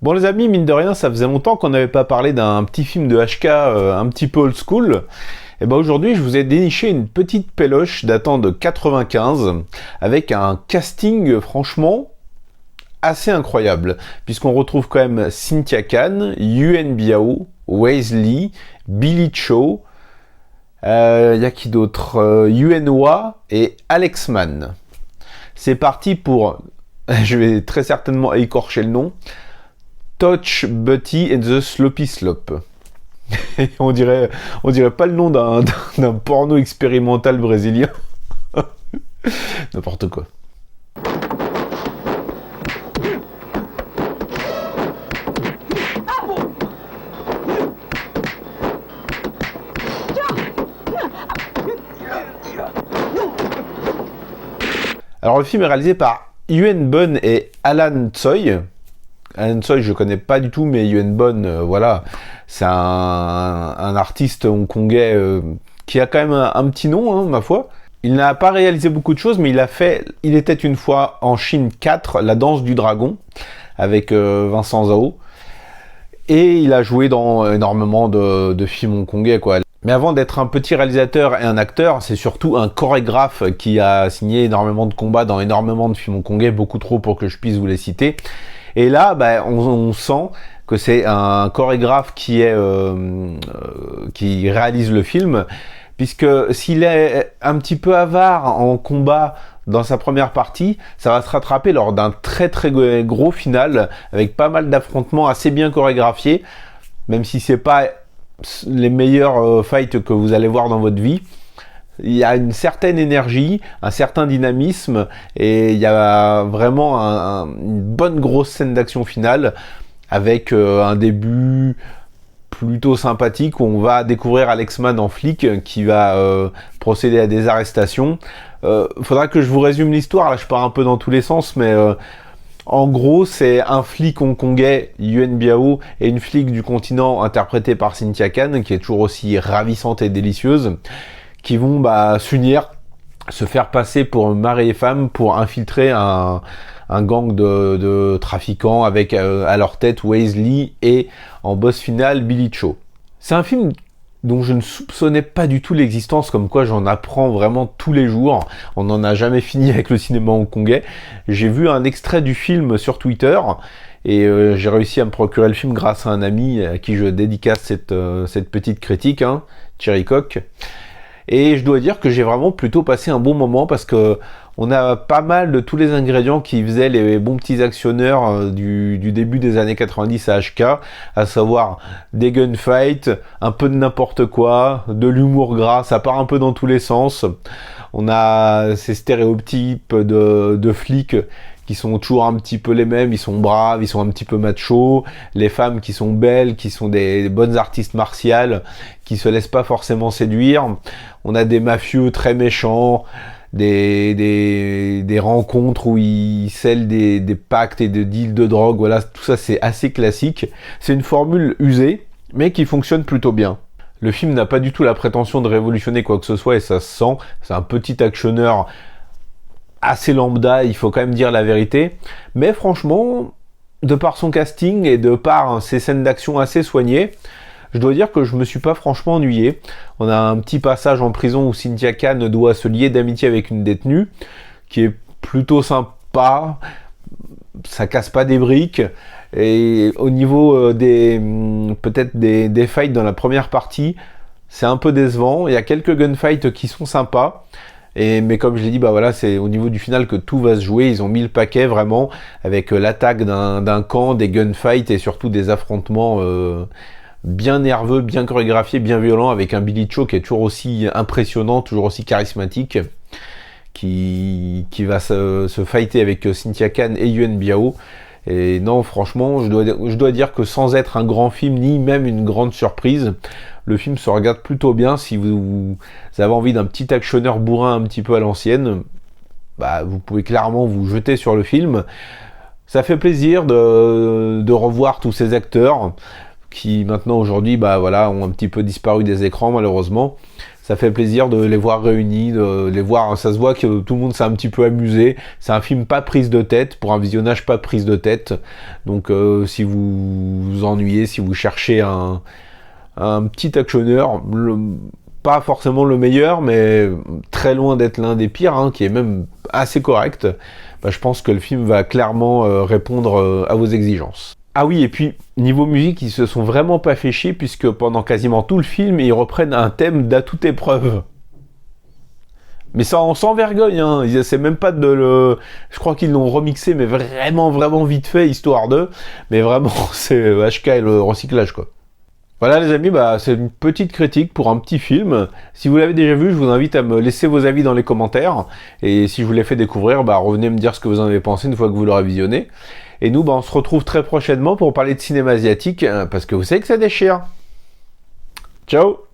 Bon les amis, mine de rien, ça faisait longtemps qu'on n'avait pas parlé d'un petit film de HK un petit peu old school. Et ben aujourd'hui, je vous ai déniché une petite péloche datant de 95 avec un casting franchement assez incroyable, puisqu'on retrouve quand même Cynthia Khan, Yuen Biao, Waze Lee, Billy Cho, y a qui d'autre, Yuen Wah et Alex Mann. C'est parti pour, je vais très certainement écorcher le nom, Touch Butty and the Sloppy Slop. on dirait pas le nom d'un porno expérimental brésilien. N'importe quoi. Alors le film est réalisé par Yuen Bun et Alan Tsoi. Alan Tsoi, je connais pas du tout, mais Yuen Bun, voilà, c'est un artiste hongkongais qui a quand même un petit nom, hein, ma foi. Il n'a pas réalisé beaucoup de choses, mais il a fait Il était une fois en Chine 4, La danse du dragon, avec Vincent Zhao. Et il a joué dans énormément de films hongkongais, quoi. Mais avant d'être un petit réalisateur et un acteur, c'est surtout un chorégraphe qui a signé énormément de combats dans énormément de films hongkongais, beaucoup trop pour que je puisse vous les citer. Et là, bah, on sent que c'est un chorégraphe qui réalise le film, puisque s'il est un petit peu avare en combat dans sa première partie, ça va se rattraper lors d'un très très gros final, avec pas mal d'affrontements assez bien chorégraphiés, même si c'est pas les meilleurs fights que vous allez voir dans votre vie. Il y a une certaine énergie, un certain dynamisme, et il y a vraiment une bonne grosse scène d'action finale, avec un début plutôt sympathique où on va découvrir Alex Mann en flic qui va procéder à des arrestations. Faudra que je vous résume l'histoire, là je pars un peu dans tous les sens, mais en gros c'est un flic hongkongais, Yuen Biao, et une flic du continent interprétée par Cynthia Khan, qui est toujours aussi ravissante et délicieuse, qui vont s'unir, se faire passer pour mari et femme pour infiltrer un gang de trafiquants avec à leur tête Waze Lee et en boss final Billy Cho. C'est un film dont je ne soupçonnais pas du tout l'existence, comme quoi j'en apprends vraiment tous les jours. On n'en a jamais fini avec le cinéma hongkongais. J'ai vu un extrait du film sur Twitter et j'ai réussi à me procurer le film grâce à un ami à qui je dédicace cette petite critique, hein, Thierry Coq. Et je dois dire que j'ai vraiment plutôt passé un bon moment, parce que on a pas mal de tous les ingrédients qui faisaient les bons petits actionneurs du début des années 90 à HK, à savoir des gunfights, un peu de n'importe quoi, de l'humour gras, ça part un peu dans tous les sens. On a ces stéréotypes de flics qui sont toujours un petit peu les mêmes, ils sont braves, ils sont un petit peu machos, les femmes qui sont belles, qui sont des bonnes artistes martiales, qui se laissent pas forcément séduire. On a des mafieux très méchants, des rencontres où ils scellent des pactes et des deals de drogue, voilà, tout ça c'est assez classique. C'est une formule usée, mais qui fonctionne plutôt bien. Le film n'a pas du tout la prétention de révolutionner quoi que ce soit, et ça se sent, c'est un petit actionneur assez lambda, il faut quand même dire la vérité, mais franchement, de par son casting et de par ses scènes d'action assez soignées, je dois dire que je me suis pas franchement ennuyé. On a un petit passage en prison où Cynthia Khan doit se lier d'amitié avec une détenue, qui est plutôt sympa, ça casse pas des briques, et au niveau peut-être des fights dans la première partie, c'est un peu décevant. Il y a quelques gunfights qui sont sympas, mais comme je l'ai dit, bah voilà, c'est au niveau du final que tout va se jouer. Ils ont mis le paquet vraiment avec l'attaque d'un camp, des gunfights et surtout des affrontements bien nerveux, bien chorégraphiés, bien violents, avec un Billy Cho qui est toujours aussi impressionnant, toujours aussi charismatique, qui va se fighter avec Cynthia Khan et Yuen Biao. Et non, franchement, je dois dire que sans être un grand film, ni même une grande surprise, le film se regarde plutôt bien. Si vous avez envie d'un petit actionneur bourrin un petit peu à l'ancienne, bah, vous pouvez clairement vous jeter sur le film. Ça fait plaisir de revoir tous ces acteurs qui maintenant aujourd'hui bah, voilà, ont un petit peu disparu des écrans malheureusement. Ça fait plaisir de les voir réunis, de les voir, ça se voit que tout le monde s'est un petit peu amusé. C'est un film pas prise de tête, pour un visionnage pas prise de tête. Donc si vous vous ennuyez, si vous cherchez un petit actionneur, pas forcément le meilleur, mais très loin d'être l'un des pires, hein, qui est même assez correct, bah, je pense que le film va clairement répondre à vos exigences. Ah oui, et puis, niveau musique, ils se sont vraiment pas fait chier, puisque pendant quasiment tout le film, ils reprennent un thème d'À toute épreuve. Mais sans vergogne, hein. Ils essaient même pas de le... Je crois qu'ils l'ont remixé, mais vraiment vite fait, histoire de... Mais vraiment, c'est HK et le recyclage, quoi. Voilà les amis, bah, c'est une petite critique pour un petit film. Si vous l'avez déjà vu, je vous invite à me laisser vos avis dans les commentaires. Et si je vous l'ai fait découvrir, bah, revenez me dire ce que vous en avez pensé une fois que vous l'aurez visionné. Et nous, bah, on se retrouve très prochainement pour parler de cinéma asiatique, parce que vous savez que ça déchire. Ciao!